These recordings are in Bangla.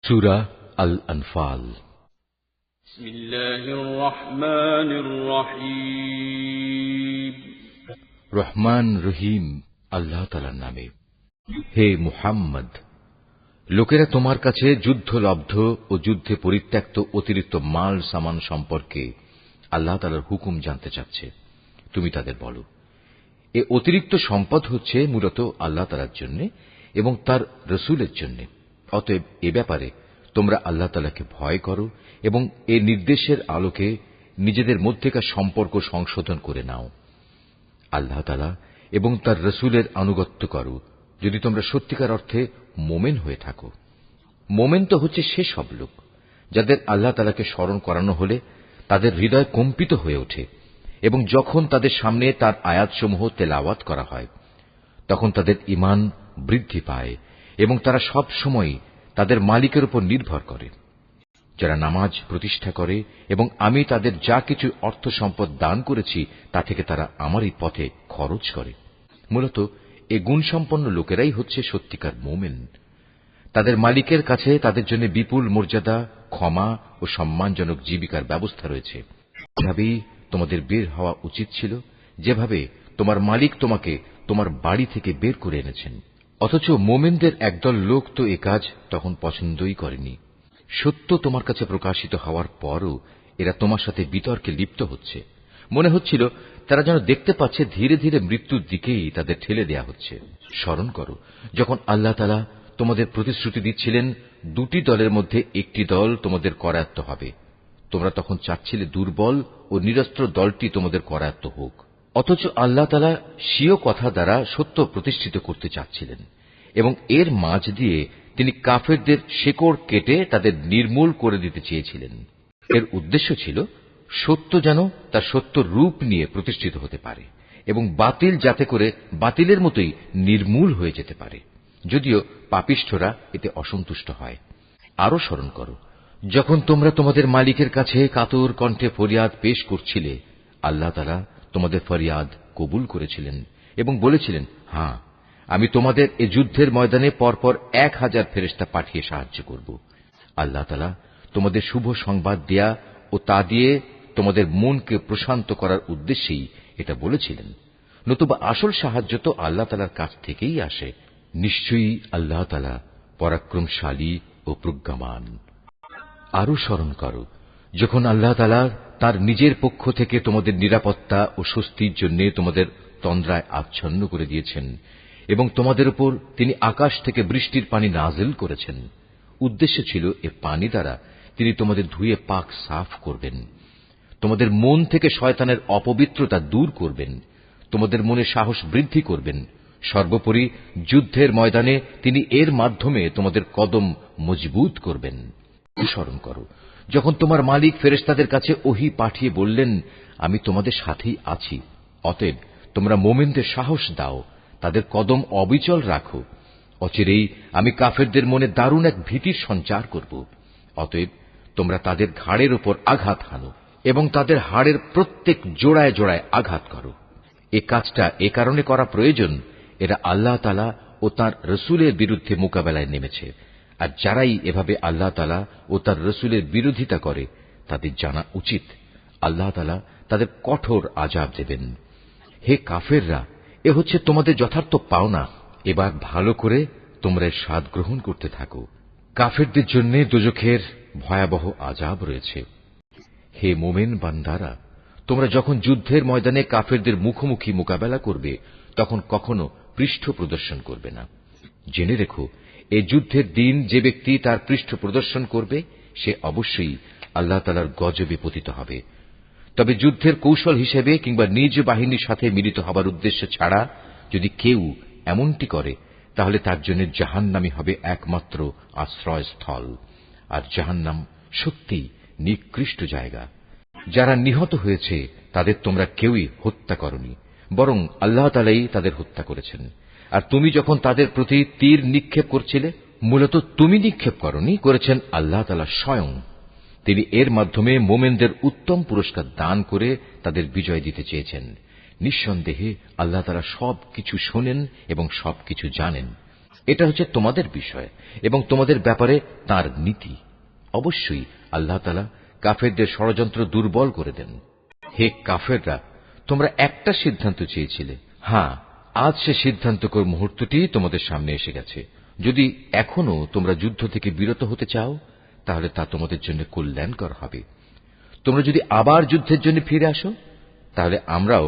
সূরা আল আনফাল। বিসমিল্লাহির রহমানির রহিম। রহমান রহিম আল্লাহ তাআলার নামে। হে মুহাম্মদ, লোকেরা তোমার কাছে যুদ্ধলব্ধ ও যুদ্ধে পরিত্যক্ত অতিরিক্ত মাল সামান সম্পর্কে আল্লাহ তাআলার হুকুম জানতে চাচ্ছে। তুমি তাদের বলো, এ অতিরিক্ত সম্পদ হচ্ছে মূলত আল্লাহ তাআলার জন্য এবং তার রাসূলের জন্য। অতএব এ ব্যাপারে তোমরা আল্লাহ তাআলাকে ভয় করো এবং এ নির্দেশের আলোকে নিজেদের মধ্যেকার সম্পর্ক সংশোধন করে নাও। আল্লাহ তাআলা এবং তার রাসূলের আনুগত্য করো যদি তোমরা সত্যিকার অর্থে মোমেন হয়ে থাকো। মোমেন তো হচ্ছে সে সব লোক যাদের আল্লাহ তাআলাকে স্মরণ করানো হলে তাদের হৃদয় কম্পিত হয়ে ওঠে এবং যখন তাদের সামনে তার আয়াতসমূহ তেলাওয়াত করা হয় তখন তাদের ঈমান বৃদ্ধি পায় এবং তারা সব সময় তাদের মালিকের উপর নির্ভর করে। যারা নামাজ প্রতিষ্ঠা করে এবং আমি তাদের যা কিছু অর্থ সম্পদ দান করেছি তা থেকে তারা আমারই পথে খরচ করে। মূলত এ গুণসম্পন্ন লোকেরাই হচ্ছে সত্যিকার মোমেন। তাদের মালিকের কাছে তাদের জন্য বিপুল মর্যাদা, ক্ষমা ও সম্মানজনক জীবিকার ব্যবস্থা রয়েছে। এভাবেই তোমাদের বের হওয়া উচিত ছিল, যেভাবে তোমার মালিক তোমাকে তোমার বাড়ি থেকে বের করে এনেছেন। অথচ মোমেনদের একদল লোক তো এ কাজ তখন পছন্দই করেনি। সত্য তোমার কাছে প্রকাশিত হওয়ার পরও এরা তোমার সাথে বিতর্কে লিপ্ত হচ্ছে। মনে হচ্ছিল তারা যেন দেখতে পাচ্ছে ধীরে ধীরে মৃত্যুর দিকেই তাদের ঠেলে দেয়া হচ্ছে। স্মরণ করো, যখন আল্লাহ তাআলা তোমাদের প্রতিশ্রুতি দিচ্ছিলেন দুটি দলের মধ্যে একটি দল তোমাদের করায়ত্ত হবে, তোমরা তখন চাচ্ছিলে দুর্বল ও নিরস্ত্র দলটি তোমাদের করায়ত্ত হোক। অথচ আল্লাহ তাআলা স্বীয় কথা দ্বারা সত্য প্রতিষ্ঠিত করতে চাচ্ছিলেন এবং এর মাঝ দিয়ে তিনি কাফেরদের শেকড় কেটে তাদের নির্মূল করে দিতে চেয়েছিলেন। এর উদ্দেশ্য ছিল সত্য যেন তার সত্য রূপ নিয়ে প্রতিষ্ঠিত হতে পারে এবং বাতিল যাতে করে বাতিলের মতোই নির্মূল হয়ে যেতে পারে, যদিও পাপিষ্ঠরা এতে অসন্তুষ্ট হয়। আরো স্মরণ করো, যখন তোমরা তোমাদের মালিকের কাছে কাতর কণ্ঠে ফরিয়াদ পেশ করছিলে, আল্লাহ তাআলা তোমাদের ফরিয়াদ কবুল করেছিলেন এবং বলেছিলেন, হ্যাঁ, আমি তোমাদের এ যুদ্ধের ময়দানে পরপর 1000 ফেরেশতা পাঠিয়ে সাহায্য করব। আল্লাহ তাআলা তোমাদের শুভ সংবাদ দেয়া ও তা দিয়ে তোমাদের মনকে প্রশান্ত করার উদ্দেশ্যেই এটা বলেছিলেন, নতুবা আসল সাহায্য তো আল্লাহ তাআলার কাছ থেকেই আসে। নিশ্চয়ই আল্লাহ তাআলা পরাক্রমশালী ও প্রজ্ঞামান। আরো স্মরণ করো, যখন আল্লাহ তাআলা তার নিজের পক্ষ থেকে তোমাদের নিরাপত্তা ও স্বস্তির জন্য তোমাদের তন্দ্রায় আচ্ছন্ন করে দিয়েছেন এবং তোমাদের উপর তিনি আকাশ থেকে বৃষ্টির পানি নাজিল করেছেন। উদ্দেশ্য ছিল এ পানি দ্বারা তিনি তোমাদের ধুয়ে পাক সাফ করবেন, তোমাদের মন থেকে শয়তানের অপবিত্রতা দূর করবেন, তোমাদের মনে সাহস বৃদ্ধি করবেন। সর্বোপরি যুদ্ধের ময়দানে তিনি এর মাধ্যমে তোমাদের কদম মজবুত করবেন। স্মরণ করো, যখন তোমার মালিক ফেরেশতাদের কাছে ওহী পাঠিয়ে বললেন, আমি তোমাদের সাথেই আছি, অতএব তোমরা মোমেনদের সাহস দাও, তাদের কদম অবিচল রাখো। অচিরেই আমি কাফেরদের মনে দারুণ এক ভীতির সঞ্চার করব। অতএব তোমরা তাদের ঘাড়ের উপর আঘাত হানো এবং তাদের হাড়ের প্রত্যেক জোড়ায় জোড়ায় আঘাত করো। এ কাজটা এ কারণে করা প্রয়োজন, এরা আল্লাহ তাআলা ও তাঁর রাসূলের বিরুদ্ধে মোকাবেলায় নেমেছে। আর যারাই এভাবে আল্লাহ তাআলা ও তার রাসূলের বিরোধিতা করে তাদের জানা উচিত আল্লাহ তাআলা তাদের কঠোর আযাব দেবেন। হে কাফেররা, এ হচ্ছে তোমাদের যথার্থ পাওনা। এবার ভালো করে তোমরা এর স্বাদ গ্রহণ করতে থাকো। কাফেরদের জন্য দোজখের ভয়াবহ আযাব রয়েছে। হে মোমেন বান্দারা, তোমরা যখন যুদ্ধের ময়দানে কাফেরদের মুখোমুখি মোকাবেলা করবে তখন কখনো পৃষ্ঠ প্রদর্শন করবে না। জেনে রেখো, এই যুদ্ধের দিন যে ব্যক্তি তার পৃষ্ঠ প্রদর্শন করবে সে অবশ্যই আল্লাহ তাআলার গজবে পতিত হবে। তবে যুদ্ধের কৌশল হিসেবে কিংবা নিজ বাহিনীর সাথে মিলিত হবার উদ্দেশ্য ছাড়া যদি কেউ এমনটি করে তাহলে তার জন্য জাহান্নামই হবে একমাত্র আশ্রয়স্থল। আর জাহান্নাম সত্যিই নিকৃষ্ট জায়গা। যারা নিহত হয়েছে তাদের তোমরা কেউই হত্যা করনি, বরং আল্লাহ তাআলাই তাদের হত্যা করেছেন। আর তুমি যখন তাদের প্রতি তীর নিক্ষেপ করছিলে, মূলত তুমি নিক্ষেপ করনি, করেছেন আল্লাহ তাআলা স্বয়ং। তিনি এর মাধ্যমে মোমেনদের উত্তম পুরস্কার দান করে তাদের বিজয় দিতে চেয়েছেন। নিঃসন্দেহে আল্লাহ তাআলা সবকিছু শোনেন এবং সবকিছু জানেন। এটা হচ্ছে তোমাদের বিষয় এবং তোমাদের ব্যাপারে তার নীতি। অবশ্যই আল্লাহ তাআলা কাফেরদের ষড়যন্ত্র দুর্বল করে দেন। হে কাফেররা, তোমরা একটা সিদ্ধান্ত চেয়েছিলে, হ্যাঁ, আজ সে সিদ্ধান্তকর মুহূর্তটি তোমাদের সামনে এসে গেছে। যদি এখনো তোমরা যুদ্ধ থেকে বিরত হতে চাও, তাহলে তা তোমাদের জন্য কল্যাণকর হবে। তোমরা যদি আবার যুদ্ধের জন্য ফিরে আসো, তাহলে আমরাও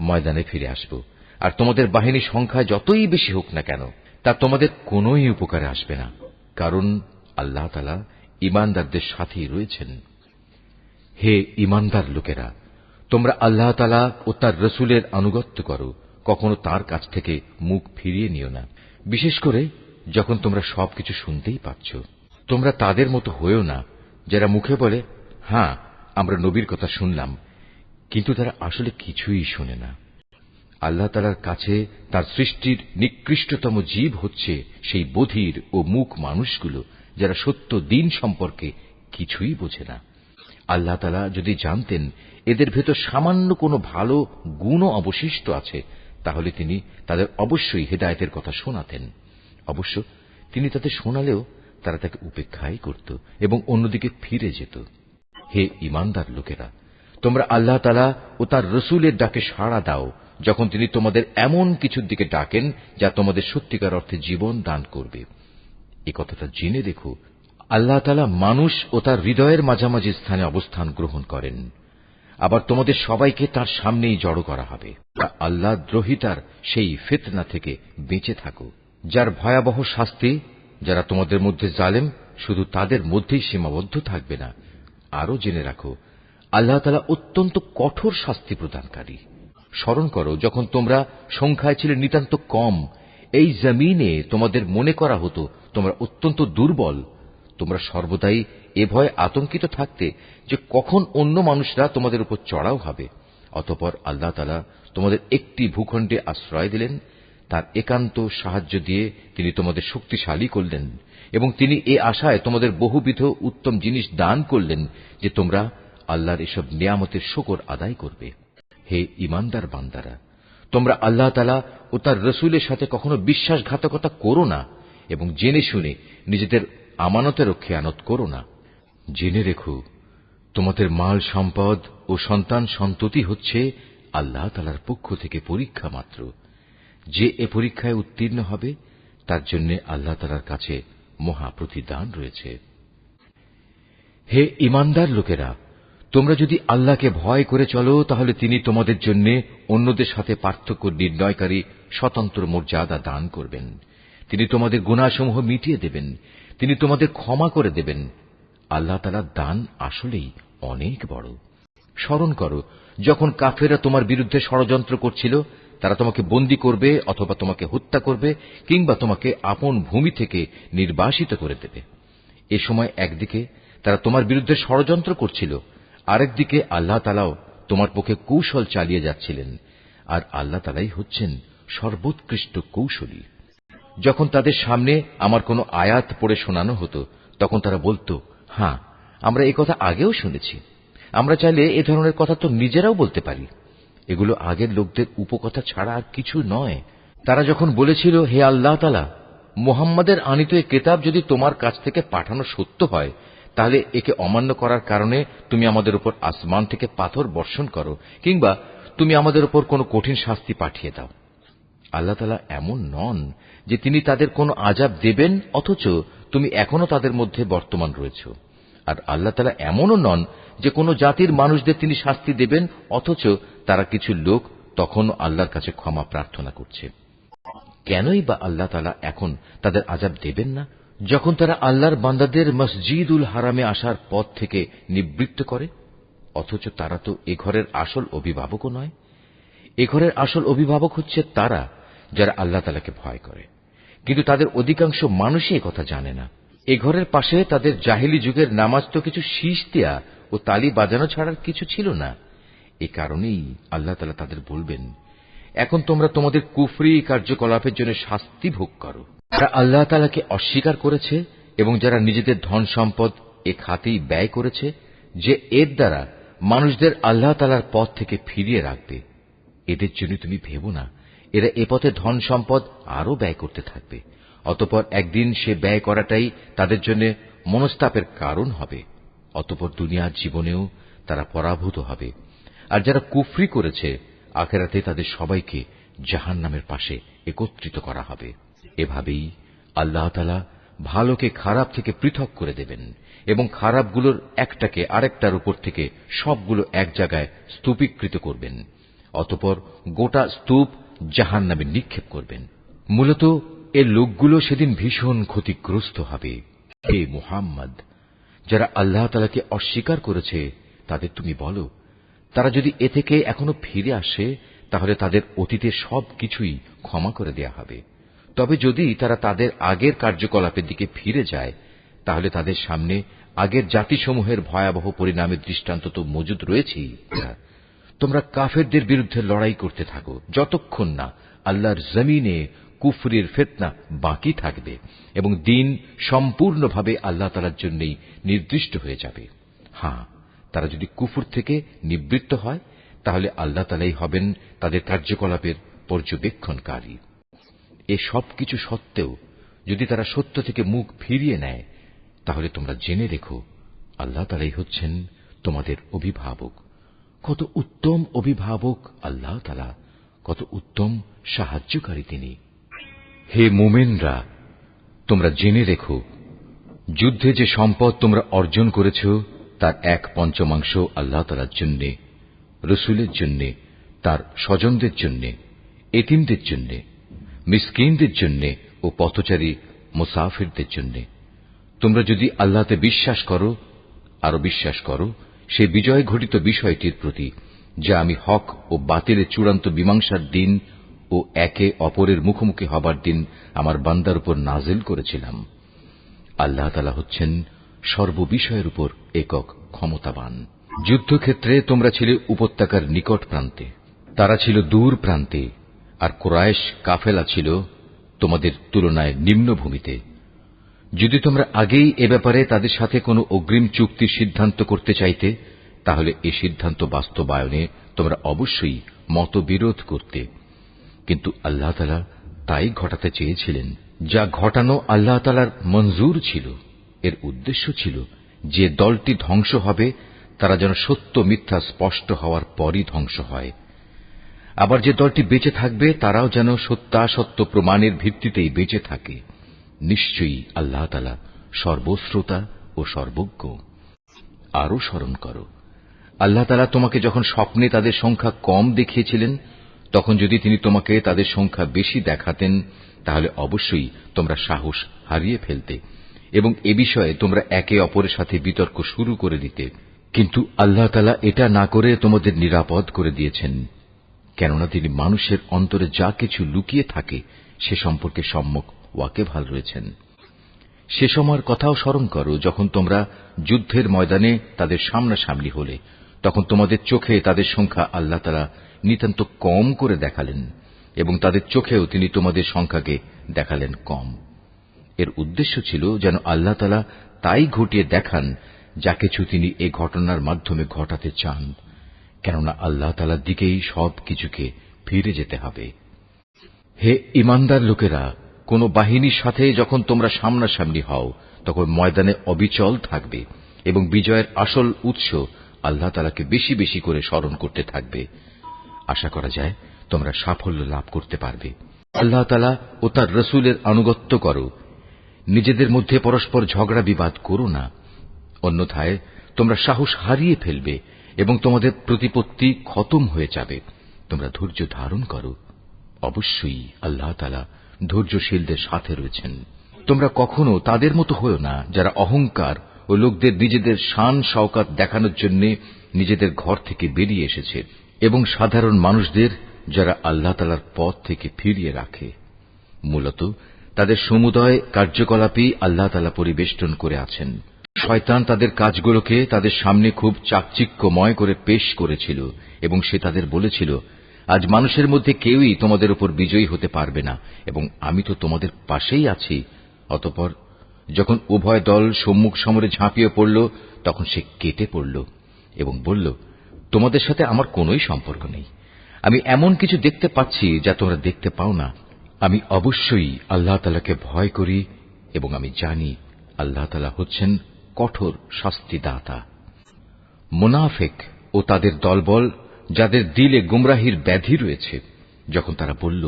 ময়দানে ফিরে আসব। আর তোমাদের বাহিনীর সংখ্যা যতই বেশি হোক না কেন, তা তোমাদের কোনোই উপকারে আসবে না, কারণ আল্লাহ তাআলা ঈমানদারদের সাথেই রয়েছেন। হে ঈমানদার লোকেরা, তোমরা আল্লাহ তাআলা ও তার রাসূলের আনুগত্য করো, কখনো তার কাছ থেকে মুখ ফিরিয়ে নিও না, বিশেষ করে যখন তোমরা সবকিছু শুনতেই পাচ্ছ। তোমরা তাদের মতো হয়েও না, যারা মুখে বলে, হ্যাঁ, আমরা নবীর কথা শুনলাম, কিন্তু তারা আসলে কিছুই শোনে না। আল্লাহ তাআলার কাছে তার সৃষ্টির নিকৃষ্টতম জীব হচ্ছে সেই বধির ও মূক মানুষগুলো, যারা সত্য দ্বীন সম্পর্কে কিছুই বোঝে না। আল্লাহ তাআলা যদি জানতেন এদের ভেতর সামান্য কোনো ভালো গুণও অবশিষ্ট আছে, তাহলে তিনি তাদের অবশ্যই হেদায়েতের কথা শোনাতেন। অবশ্য তিনি তাদের শোনালেও তারা তাকে উপেক্ষাই করত এবং অন্যদিকে ফিরে যেত। হে ঈমানদার লোকেরা, তোমরা আল্লাহ তাআলা ও তার রাসূলের ডাকে সাড়া দাও, যখন তিনি তোমাদের এমন কিছুর দিকে ডাকেন যা তোমাদের সত্যিকার অর্থে জীবন দান করবে। এ কথাটা জেনে দেখো, আল্লাহ তাআলা মানুষ ও তার হৃদয়ের মাঝামাঝি স্থানে অবস্থান গ্রহণ করেন। আবার তোমাদের সবাইকে তার সামনেই জড়ো করা হবে। আল্লাহ দ্রোহিতার সেই ফিতনা থেকে বেঁচে থাকো, যার ভয়াবহ শাস্তি, যারা তোমাদের মধ্যে জালেম, শুধু তাদের মধ্যেই সীমাবদ্ধ থাকবে না। আরো জেনে রাখো, আল্লাহ তাআলা অত্যন্ত কঠোর শাস্তি প্রদানকারী। স্মরণ করো, যখন তোমরা সংখ্যায় ছিলে নিতান্ত কম, এই জমিনে তোমাদের মনে করা হতো তোমরা অত্যন্ত দুর্বল। তোমরা সর্বদাই এ ভয়ে আতঙ্কিত থাকতে যে কখন অন্য মানুষরা তোমাদের উপর চড়াও হবে। অতঃপর আল্লাহ তাআলা তোমাদের একটি ভূখণ্ডে আশ্রয় দিলেন, তার একান্ত সাহায্য দিয়ে তিনি তোমাদের শক্তিশালী করলেন এবং তিনি এ আশায় তোমাদের বহুবিধ উত্তম জিনিস দান করলেন যে তোমরা আল্লাহর এসব নিয়ামতের শুকর আদায় করবে। হে ঈমানদার বান্দারা, তোমরা আল্লাহ তাআলা ও তার রাসূলের সাথে কখনো বিশ্বাসঘাতকতা করো না এবং জেনে শুনে নিজেদের আমানতেরও খেয়ানত করো না। জেনে রেখো, তোমাদের মাল সম্পদ ও সন্তান সন্ততি হচ্ছে আল্লাহ তাআলার পক্ষ থেকে পরীক্ষা মাত্র। যে এ পরীক্ষায় উত্তীর্ণ হবে তার জন্য আল্লাহ তাআলার কাছে মহা প্রতিদান রয়েছে। হে ঈমানদার লোকেরা, তোমরা যদি আল্লাহকে ভয় করে চলো, তাহলে তিনি তোমাদের জন্য অন্যদের সাথে পার্থক্য নির্ণয়কারী স্বতন্ত্র মর্যাদা দান করবেন। তিনি তোমাদের গুনাহসমূহ মিটিয়ে দেবেন, তিনি তোমাদের ক্ষমা করে দেবেন। আল্লাহ তাআলার দান আসলেই অনেক বড়। স্মরণ করো, যখন কাফেররা তোমার বিরুদ্ধে ষড়যন্ত্র করছিল, তারা তোমাকে বন্দী করবে অথবা তোমাকে হত্যা করবে কিংবা তোমাকে আপন ভূমি থেকে নির্বাসিত করে দেবে। এ সময় একদিকে তারা তোমার বিরুদ্ধে ষড়যন্ত্র করছিল, আরেকদিকে আল্লাহ তাআলাও তোমার পক্ষে কৌশল চালিয়ে যাচ্ছিলেন। আর আল্লাহ তাআলাই হচ্ছেন সর্বোৎকৃষ্ট কৌশলী। যখন তাদের সামনে আমার কোনো আয়াত পড়ে শোনানো হতো, তখন তারা বলতো, হ্যাঁ, আমরা এ কথা আগেও শুনেছি। আমরা চাইলে এ ধরনের কথা তো নিজেরাও বলতে পারি। এগুলো আগের লোকদের উপকথা ছাড়া আর কিছু নয়। তারা যখন বলেছিল, হে আল্লাহ তাআলা, মুহাম্মাদের আনিত এ কিতাব যদি তোমার কাছ থেকে পাঠানো সত্য হয়, তাহলে একে অমান্য করার কারণে তুমি আমাদের উপর আসমান থেকে পাথর বর্ষণ করো কিংবা তুমি আমাদের উপর কোনো কঠিন শাস্তি পাঠিয়ে দাও। আল্লাহ তাআলা এমন নন যে তিনি তাদের কোনো আযাব দেবেন অথচ তুমি এখনো তাদের মধ্যে বর্তমান রয়েছ। আর আল্লাহ তাআলা এমনও নন যে কোনো জাতির মানুষদের তিনি শাস্তি দেবেন অথচ তারা কিছু লোক তখন আল্লাহর কাছে ক্ষমা প্রার্থনা করছে। কেনই বা আল্লাহ তাআলা এখন তাদের আযাব দেবেন না, যখন তারা আল্লাহর বান্দাদের মসজিদুল হারামে আসার পথ থেকে নিবৃত্ত করে? অথচ তারা তো এ ঘরের আসল অভিভাবকও নয়। এ ঘরের আসল অভিভাবক হচ্ছে তারা যারা আল্লাহ তাআলাকে ভয় করে, কিন্তু তাদের অধিকাংশ মানুষই একথা জানে না। এ ঘরের পাশে তাদের জাহেলি যুগের নামাজ তো কিছু শীষ দেয়া ও তালি বাজানো ছাড়ার কিছু ছিল না। এ কারণেই আল্লাহ তাআলা তাদের বলবেন, এখন তোমরা তোমাদের কুফরি কার্যকলাপের জন্য শাস্তি ভোগ করো। যারা আল্লাহ তাআলাকে অস্বীকার করেছে এবং যারা নিজেদের ধন সম্পদ এ খাতেই ব্যয় করেছে, যে এর দ্বারা মানুষদের আল্লাহ তাআলার পথ থেকে ফিরিয়ে রাখবে, এদের জন্য তুমি ভেবো না এরা এ পথে ধন সম্পদ আরো ব্যয় করতে থাকবে। অতঃপর একদিন সে ব্যয় করাটাই তাদের জন্য মনস্তাপের কারণ হবে। অতঃপর দুনিয়ার জীবনেও তারা পরাভূত হবে। আর যারা কুফরি করেছে, আখিরাতে তাদের সবাইকে জাহান্নামের পাশে একত্রিত করা হবে। এভাবেই আল্লাহ তাআলা ভালোকে খারাপ থেকে পৃথক করে দেবেন এবং খারাপগুলোর একটাকে আরেকটার উপর থেকে সবগুলো এক জায়গায় স্তূপীকৃত করবেন। অতঃপর গোটা স্তূপ জাহান্নামে নিক্ষেপ করবেন। মূলত এর লোকগুলো সেদিন ভীষণ ক্ষতিগ্রস্ত হবে। হে মুহাম্মদ, যারা আল্লাহ তাআলাকে অস্বীকার করেছে তাদের তুমি বলো, তারা যদি এ থেকে এখনো ফিরে আসে তাহলে তাদের অতীতের সবকিছুই ক্ষমা করে দেয়া হবে। তবে যদি তারা তাদের আগের কার্যকলাপের দিকে ফিরে যায় তাহলে তাদের সামনে আগের জাতিসমূহের ভয়াবহ পরিণামের দৃষ্টান্ত তো মজুদ রয়েছেই। তোমরা কাফেরদের বিরুদ্ধে লড়াই করতে থাকো যতক্ষণ না আল্লাহর জমিনে কুফরির ফিতনা বাকি থাকবে এবং দ্বীন সম্পূর্ণভাবে আল্লাহ তাআলার জন্যই নির্দিষ্ট হয়ে যাবে। হ্যাঁ, তারা যদি কুফর থেকে নিবৃত্ত হয় তাহলে আল্লাহ তাআলাই হবেন তাদের কার্যকলাপের পর্যবেক্ষণকারী। এ সবকিছু সত্ত্বেও যদি তারা সত্য থেকে মুখ ফিরিয়ে নেয় তাহলে তোমরা জেনে রেখো, আল্লাহ তাআলাই হচ্ছেন তোমাদের অভিভাবক। কত উত্তম অভিভাবক আল্লাহ তাআলা, কত উত্তম সাহায্যকারী তিনি। হে মুমিনরা, তোমরা জেনে রেখো, যুদ্ধে যে সম্পদ তোমরা অর্জন করেছ তার 1/5 আল্লাহ তাআলার জন্য, রাসূলের জন্য, তার স্বজনদের জন্য, এতিমদের জন্য, মিসকিনদের জন্য ও পথচারী মুসাফিরদের জন্য। তোমরা যদি আল্লাহতে বিশ্বাস করো, আরো বিশ্বাস করো সেই বিজয় ঘটিত বিষয়টির প্রতি যা আমি হক ও বাতিলের চূড়ান্ত মীমাংসার দিন ও একে অপরের মুখোমুখি হবার দিন আমার বান্দার উপর নাজিল করেছিলাম। আল্লাহ তাআলা হচ্ছেন সর্ববিষয়ের উপর একক ক্ষমতাবান। যুদ্ধক্ষেত্রে তোমরা ছিলে উপত্যকার নিকট প্রান্তে, তারা ছিল দূর প্রান্তে, আর কুরাইশ কাফেলা ছিল তোমাদের তুলনায় নিম্নভূমিতে। যদি তোমরা আগেই এ ব্যাপারে তাদের সাথে কোনো অগ্রিম চুক্তির সিদ্ধান্ত করতে চাইতে তাহলে এ সিদ্ধান্ত বাস্তবায়নে তোমরা অবশ্যই মতবিরোধ করতে, কিন্তু আল্লাহ তাআলা তাই ঘটাতে চেয়েছিলেন যা ঘটানো আল্লাহ তাআলার মঞ্জুর ছিল। এর উদ্দেশ্য ছিল যে দলটি ধ্বংস হবে তারা যেন সত্য মিথ্যা স্পষ্ট হওয়ার পরই ধ্বংস হয়, আবার যে দলটি বেঁচে থাকবে তারাও যেন সত্যাসত্য প্রমাণের ভিত্তিতেই বেঁচে থাকে। নিশ্চয়ই আল্লাহ তাআলা সর্বশ্রোতা ও সর্বজ্ঞ। আরো স্মরণ করো, আল্লাহ তাআলা তোমাকে যখন স্বপ্নে তাদের সংখ্যা কম দেখিয়েছিলেন তখন যদি তিনি তোমাকে তাদের সংখ্যা বেশি দেখাতেন তাহলে অবশ্যই তোমরা সাহস হারিয়ে ফেলতে এবং এ বিষয়ে তোমরা একে অপরের সাথে বিতর্ক শুরু করে দিতে। কিন্তু আল্লাহ তাআলা এটা না করে তোমাদের নিরাপদ করে দিয়েছেন, কেননা তিনি মানুষের অন্তরে যা কিছু লুকিয়ে থাকে সে সম্পর্কে সম্যক ওয়াকিবহাল রয়েছেন। সে সময়ের কথাও স্মরণ করো যখন তোমরা যুদ্ধের ময়দানে তাদের সামনাসামনি হলে, তখন তোমাদের চোখে তাদের সংখ্যা আল্লাহ তাআলা নিতান্ত কম করে দেখালেন এবং তাদের চোখেও তিনি তোমাদের সংখ্যাকে দেখালেন কম। এর উদ্দেশ্য ছিল যেন আল্লাহ তাআলা তাই ঘটিয়ে দেখান যা কিছু তিনি এ ঘটনার মাধ্যমে ঘটাতে চান, কেননা আল্লাহ তাআলার দিকেই সব কিছুকে ফিরে যেতে হবে। হে ঈমানদার লোকেরা, কোন বাহিনীর সাথে যখন তোমরা সামনাসামনি হও তখন ময়দানে অবিচল থাকবে এবং বিজয়ের আসল উৎস আল্লাহ তাআলাকে বেশি বেশি করে স্মরণ করতে থাকবে। আশা করা যায় তোমরা সাফল্য লাভ করতে পারবে। আল্লাহ তাআলা ও তার রাসূলের আনুগত্য করো, নিজেদের মধ্যে পরস্পর ঝগড়া বিবাদ করো না, অন্যথায় তোমরা সাহস হারিয়ে ফেলবে এবং তোমাদের প্রতিপত্তি খতম হয়ে যাবে। তোমরা ধৈর্য ধারণ করো, অবশ্যই আল্লাহ তাআলা ধৈর্যশীলদের সাথে রয়েছেন। তোমরা কখনো তাদের মতো হয়ো না যারা অহংকার ও লোকদের নিজেদের শান শওকত দেখানোর জন্য নিজেদের ঘর থেকে বেরিয়ে এসেছে এবং সাধারণ মানুষদের যারা আল্লাহ তাআলার পথ থেকে ফিরিয়ে রাখে। মূলত তাদের সমুদয় কার্যকলাপই আল্লাহ তাআলা পরিবেষ্টন করে আছেন। শয়তান তাদের কাজগুলোকে তাদের সামনে খুব চাকচিক্যময় করে পেশ করেছিল এবং সে তাদের বলেছিল, আজ মানুষের মধ্যে কেউই তোমাদের উপর বিজয়ী হতে পারবে না এবং আমি তো তোমাদের পাশেই আছি। অতঃপর যখন উভয় দল সম্মুখ সমরে ঝাঁপিয়ে পড়ল তখন সে কেটে পড়ল এবং বলল, তোমাদের সাথে আমার কোনোই সম্পর্ক নেই। আমি এমন কিছু দেখতে পাচ্ছি যা তোমরা দেখতে পাও না। আমি অবশ্যই আল্লাহ তাআলাকে ভয় করি এবং আমি জানি আল্লাহ তাআলা হচ্ছেন কঠোর শাস্তিদাতা। মুনাফিক ও তাদের দলবল, যাদের দিলে গুমরাহির ব্যাধি রয়েছে, যখন তারা বলল,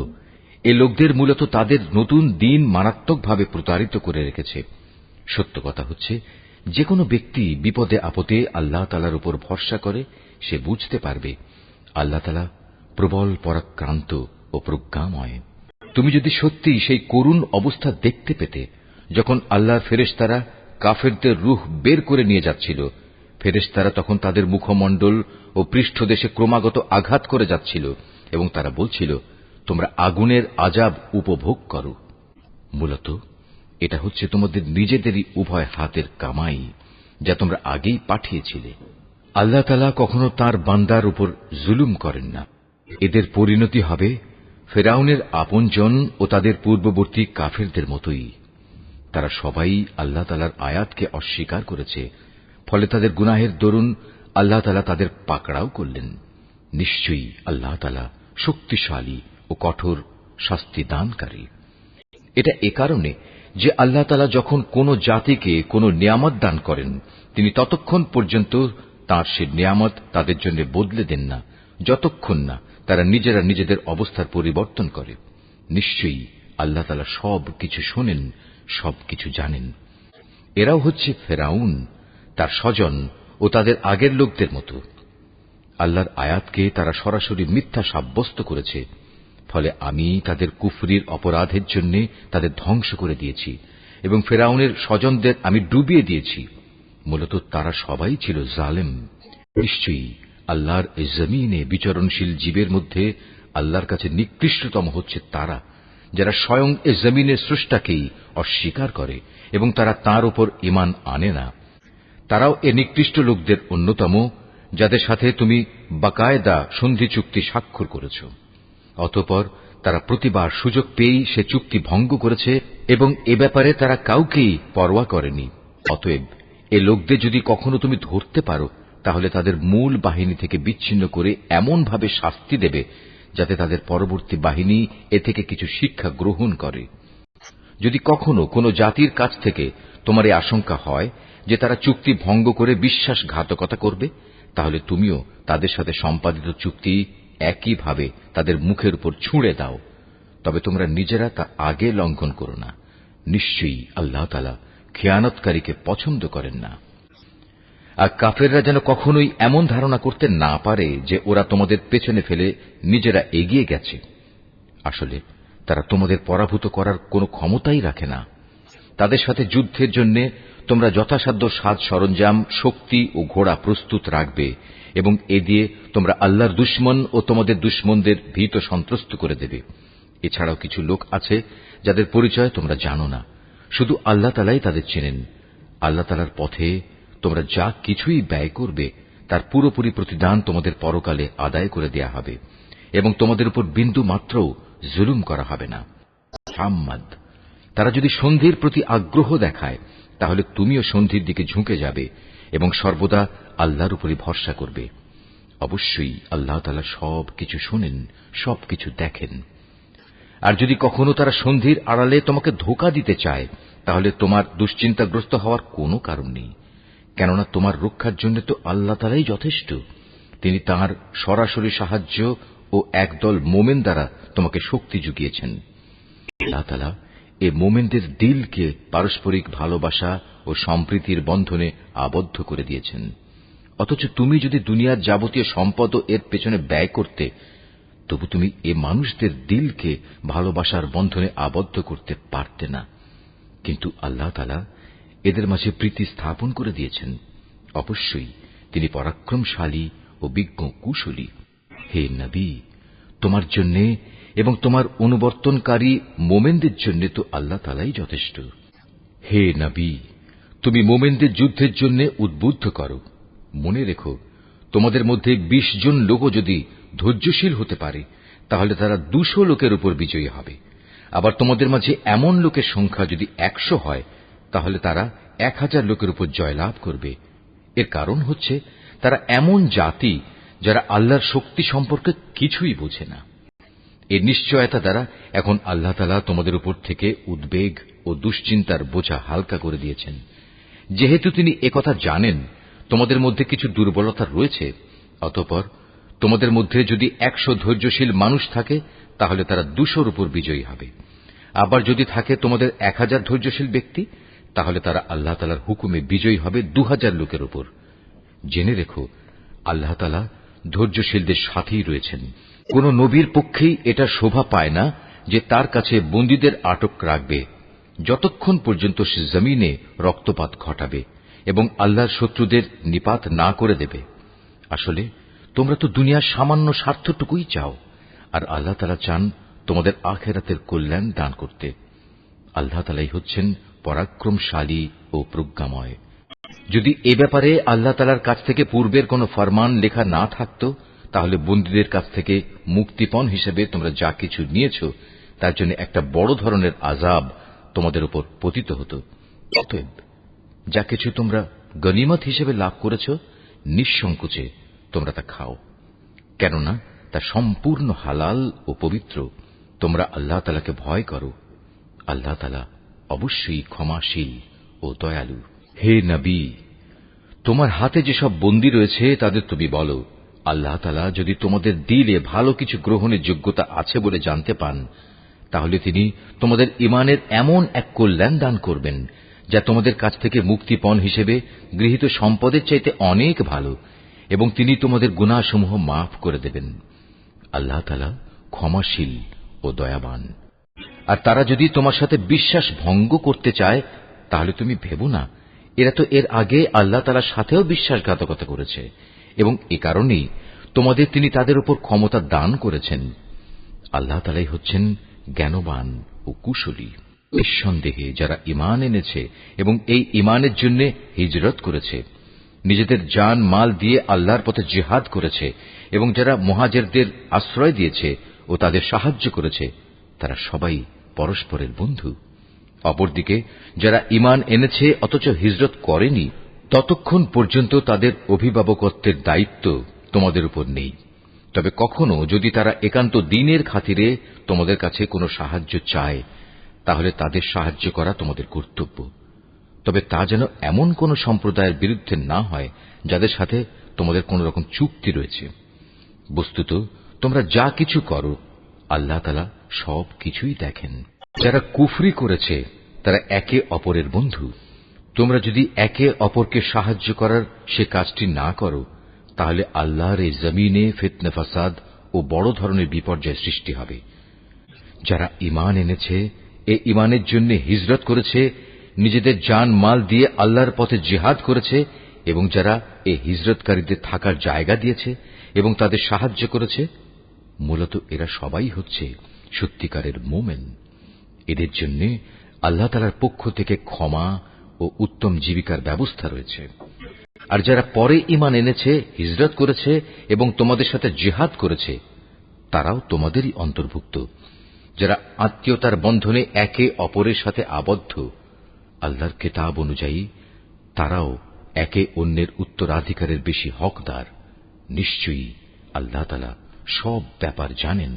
এ লোকদের মূলত তাদের নতুন দিন মারাত্মকভাবে প্রতারিত করে রেখেছে। সত্য কথা হচ্ছে, যে কোনো ব্যক্তি বিপদে আপদে আল্লাহ তাআলার উপর ভরসা করে সে বুঝতে পারবে আল্লাহ তাআলা প্রবল পরাক্রান্ত ও প্রজ্ঞাময়। তুমি যদি সত্যি সেই করুণ অবস্থা দেখতে পেতে যখন আল্লাহর ফেরেশতারা কাফেরদের রূহ বের করে নিয়ে যাচ্ছিল, ফেরেশতারা তখন তাদের মুখমণ্ডল ও পৃষ্ঠদেশে ক্রমাগত আঘাত করে যাচ্ছিল এবং তারা বলছিল, তোমরা আগুনের আযাব উপভোগ করো। মূলত এটা হচ্ছে তোমাদের নিজেদেরই উভয় হাতের কামাই, যা তোমরা আগেই পাঠিয়েছিলে। আল্লাহ তাআলা কখনো তাঁর বান্দার উপর জুলুম করেন না। এদের পরিণতি হবে ফেরাউনের আপনজন ও তাদের পূর্ববর্তী কাফেরদের মতোই। তারা সবাই আল্লাহ তাআলার আয়াতকে অস্বীকার করেছে, ফলে তাদের গুনাহের দরুন আল্লাহ তাআলা তাদের পাকড়াও করলেন। নিশ্চয়ই আল্লাহ তাআলা শক্তিশালী ও কঠোর শাস্তি দানকারী। এটা এ কারণে যে আল্লাহ তাআলা যখন কোন জাতিকে কোন নিয়ামত দান করেন, তিনি ততক্ষণ পর্যন্ত তাঁর সে নিয়ামত তাদের জন্য বদলে দেন না, যতক্ষণ না তারা নিজেরা নিজেদের অবস্থার পরিবর্তন করে। নিশ্চয়ই আল্লাহ তাআলা সব কিছু শোনেন, সবকিছু জানেন। এরাও হচ্ছে ফেরাউন, তার স্বজন ও তাদের আগের লোকদের মতো। আল্লাহর আয়াতকে তারা সরাসরি মিথ্যা সাব্যস্ত করেছে, ফলে আমি তাদের কুফরির অপরাধের জন্য তাদের ধ্বংস করে দিয়েছি এবং ফেরাউনের স্বজনদের আমি ডুবিয়ে দিয়েছি। মূলত তারা সবাই ছিল জালেম। নিশ্চয়ই আল্লাহর এই জমিনে বিচরণশীল জীবের মধ্যে আল্লাহর কাছে নিকৃষ্টতম হচ্ছে তারা, যারা স্বয়ং এ জমিনের স্রষ্টাকেই অস্বীকার করে এবং তারা তাঁর উপর ঈমান আনে না। তারাও এ নিকৃষ্ট লোকদের অন্যতম, যাদের সাথে তুমি বাকায়দা সন্ধি চুক্তি স্বাক্ষর করেছ। অতঃপর তারা প্রতিবার সুযোগ পেয়েই সে চুক্তি ভঙ্গ করেছে এবং এ ব্যাপারে তারা কাউকেই পরোয়া করেনি। অতএব এ লোকদের যদি কখনো তুমি ধরতে পারো, তাহলে তাদের মূল বাহিনী থেকে বিচ্ছিন্ন করে এমন ভাবে শাস্তি দেবে যাতে তাদের পরবর্তী বাহিনী এ থেকে কিছু শিক্ষা গ্রহণ করে। যদি কখনো কোনো জাতির কাছ থেকে তোমার এই আশঙ্কা হয় যে তারা চুক্তি ভঙ্গ করে বিশ্বাসঘাতকতা করবে, তাহলে তুমিও তাদের সাথে সম্পাদিত চুক্তি একইভাবে তাদের মুখের উপর ছুঁড়ে দাও। তবে তোমরা নিজেরা তা আগে লঙ্ঘন করো না। নিশ্চয়ই আল্লাহ তাআলা খেয়ানতকারীকে পছন্দ করেন না। আর কাফেররা যেন কখনোই এমন ধারণা করতে না পারে যে ওরা তোমাদের পেছনে ফেলে নিজেরা এগিয়ে গেছে। আসলে তারা তোমাদের পরাভূত করার কোনো ক্ষমতাই রাখে না। তাদের সাথে যুদ্ধের জন্য তোমরা যথাসাধ্য সাজ সরঞ্জাম, শক্তি ও ঘোড়া প্রস্তুত রাখবে এবং এ দিয়ে তোমরা আল্লাহর দুশমন ও তোমাদের দুশমনদের ভীত সন্ত্রস্ত করে দেবে। এছাড়াও কিছু লোক আছে যাদের পরিচয় তোমরা জানো না, শুধু আল্লাহ তাআলাই তাদের চেনেন। আল্লাহ তাআলার পথে তোমরা যা কিছুই ব্যয় করবে তার পুরোপুরি প্রতিদান তোমাদের পরকালে আদায় করে দেয়া হবে এবং তোমাদের উপর বিন্দু মাত্রও জুলুম করা হবে না। মুহাম্মদ, তারা যদি সন্ধির প্রতি আগ্রহ দেখায়, তাহলে তুমিও সন্ধির দিকে ঝুঁকে যাবে এবং সর্বদা আল্লাহর উপরই ভরসা করবে। অবশ্যই আল্লাহ তাআলা সব কিছু শোনেন, সবকিছু দেখেন। আর যদি কখনো তারা সন্ধির আড়ালে তোমাকে ধোঁকা দিতে চায়, তাহলে তোমার দুশ্চিন্তাগ্রস্ত হওয়ার কোনো কারণ নেই, কেননা তোমার রক্ষার জন্য তো আল্লাহ তাআলাই যথেষ্ট। তিনি তাঁর সরাসরি সাহায্য ও একদল মোমেন দ্বারা তোমাকে শক্তি জুগিয়েছেন। আল্লাহ তাআলা এ মোমেনদের দিলকে পারস্পরিক ভালোবাসা ও সম্প্রীতির বন্ধনে আবদ্ধ করে দিয়েছেন। অথচ তুমি যদি দুনিয়ার যাবতীয় সম্পদ এর পেছনে ব্যয় করতে, তবু তুমি এ মানুষদের দিলকে ভালোবাসার বন্ধনে আবদ্ধ করতে পারতে না। কিন্তু আল্লাহ তাআলা এদের মাঝে প্রীতি স্থাপন করে দিয়েছেন। অবশ্যই তিনি পরাক্রমশালী ও বিজ্ঞ কুশলী। হে নবী, তোমার জন্য এবং তোমার অনুবর্তনকারী মোমেনদের জন্য তো আল্লাহ তাআলাই যথেষ্ট। হে নবী, তুমি মোমেনদের যুদ্ধের জন্য উদ্বুদ্ধ করো। মনে রেখো, তোমাদের মধ্যে 20 জন লোকও যদি ধৈর্যশীল হতে পারে, তাহলে তারা 200 লোকের উপর বিজয়ী হবে। আবার তোমাদের মাঝে এমন লোকের সংখ্যা যদি 100 হয়, তাহলে তারা 1000 লোকের উপর জয়লাভ করবে। এর কারণ হচ্ছে তারা এমন জাতি যারা আল্লাহর শক্তি সম্পর্কে কিছুই বোঝে না। এর নিশ্চয়তা দ্বারা এখন আল্লাহ তাআলা তোমাদের উপর থেকে উদ্বেগ ও দুশ্চিন্তার বোঝা হালকা করে দিয়েছেন। যেহেতু তিনি একথা জানেন তোমাদের মধ্যে কিছু দুর্বলতা রয়েছে, অতঃপর তোমাদের মধ্যে যদি 100 ধৈর্যশীল মানুষ থাকে তাহলে তারা 200-র উপর বিজয়ী হবে। আবার যদি থাকে তোমাদের 1000 ধৈর্যশীল ব্যক্তি, তাহলে তারা আল্লাহ তাআলার হুকুমে বিজয়ী হবে 2000 লোকের উপর। জেনে রেখো, আল্লাহ তাআলা ধৈর্যশীলদের সাথেই রয়েছেন। কোন নবীর পক্ষেই এটা শোভা পায় না যে তার কাছে বন্দীদের আটক রাখবে যতক্ষণ পর্যন্ত সে জমিনে রক্তপাত ঘটাবে এবং আল্লাহর শত্রুদের নিপাত না করে দেবে। আসলে তোমরা তো দুনিয়ার সামান্য স্বার্থটুকুই চাও, আর আল্লাহ তাআলা চান তোমাদের আখিরাতের কল্যাণ দান করতে। আল্লাহ তাআলাই হচ্ছেন পরাক্রমশালী ও প্রজ্ঞাময়। যদি এ ব্যাপারে আল্লাহ তাআলার কাছ থেকে পূর্বের কোন ফরমান লেখা না থাকত, তাহলে বন্দীদের কাছ থেকে মুক্তিপণ হিসেবে তোমরা যা কিছু নিয়েছ তার জন্য একটা বড় ধরনের আযাব তোমাদের উপর পতিত হতো। অতএব যা কিছু তোমরা গনিমত হিসেবে লাভ করেছ, নিঃসংকোচে তোমরা তা খাও, কেননা তা সম্পূর্ণ হালাল ও পবিত্র। তোমরা আল্লাহ তাআলাকে ভয় করো। আল্লাহ তাআলা অবশ্যই ক্ষমাশীল ও দয়ালু। হে নবী, তোমার হাতে যেসব বন্দী রয়েছে তাদের তুমি বলো, আল্লাহ তাআলা যদি তোমাদের দিলে ভালো কিছু গ্রহণের যোগ্যতা আছে বলে জানতে পান, তাহলে তিনি তোমাদের ঈমানের এমন এক কল্যাণ দান করবেন যা তোমাদের কাছ থেকে মুক্তিপণ হিসেবে গৃহীত সম্পদের চাইতে অনেক ভালো, এবং তিনি তোমাদের গুনাহসমূহ মাফ করে দেবেন। আল্লাহ তাআলা ক্ষমাশীল ও দয়াবান। আর তারা যদি তোমার সাথে বিশ্বাস ভঙ্গ করতে চায়, তাহলে তুমি ভেবো না, এরা তো এর আগে আল্লাহ তাআলার সাথেও বিশ্বাসঘাতকতা করেছে, এবং এ কারণেই তোমাদের তিনি তাদের উপর ক্ষমতা দান করেছেন। আল্লাহ তাআলাই হচ্ছেন জ্ঞানবান ও কুশলী। নিঃসন্দেহে যারা ঈমান এনেছে এবং এই ঈমানের জন্য হিজরত করেছে, নিজেদের জান মাল দিয়ে আল্লাহর পথে জিহাদ করেছে, এবং যারা মুহাজিরদের আশ্রয় দিয়েছে ও তাদের সাহায্য করেছে, তারা সবাই পরস্পরের বন্ধু। অপরদিকে যারা ঈমান এনেছে অথচ হিজরত করেনি, ততক্ষণ পর্যন্ত তাদের অভিভাবকত্বের দায়িত্ব তোমাদের উপর নেই। তবে কখনো যদি তারা একান্ত দ্বীনের খাতিরে তোমাদের কাছে কোনো সাহায্য চায়, তাহলে তাদের সাহায্য করা তোমাদের কর্তব্য। তবে তা যেন এমন কোন সম্প্রদায়ের বিরুদ্ধে না হয় যাদের সাথে তোমাদের কোন রকম চুক্তি রয়েছে। বস্তুত তোমরা যা কিছু করো, আল্লাহ তাআলা সব কিছুই দেখেন। যারা কুফরি করেছে তারা একে অপরের বন্ধু। তোমরা যদি একে অপরকে সাহায্য করার সে কাজটি না করো, তাহলে আল্লাহর এই জমিনে ফিতনা ফাসাদ ও বড় ধরনের বিপর্যয় সৃষ্টি হবে। যারা ঈমান এনেছে, এ ঈমানের জন্য হিজরত করেছে, নিজেদের জান মাল দিয়ে আল্লাহর পথে জিহাদ করেছে, এবং যারা এ হিজরতকারীদের থাকার জায়গা দিয়েছে এবং তাদের সাহায্য করেছে, মূলত এরা সবাই হচ্ছে সত্যিকারের মুমিন। এদের জন্য আল্লাহ তাআলার পক্ষ থেকে ক্ষমা ও উত্তম জীবিকার ব্যবস্থা রয়েছে। আর যারা পরে ঈমান এনেছে, হিজরত করেছে এবং তোমাদের সাথে জিহাদ করেছে, তারাও তোমাদেরই অন্তর্ভুক্ত। যারা আত্মীয়তার বন্ধনে একে অপরের সাথে আবদ্ধ, আল্লাহর কিতাব অনুযায়ী তারাও একে অন্যের উত্তরাধিকারের বেশি হকদার। নিশ্চয়ই আল্লাহ তাআলা সব ব্যাপার জানেন।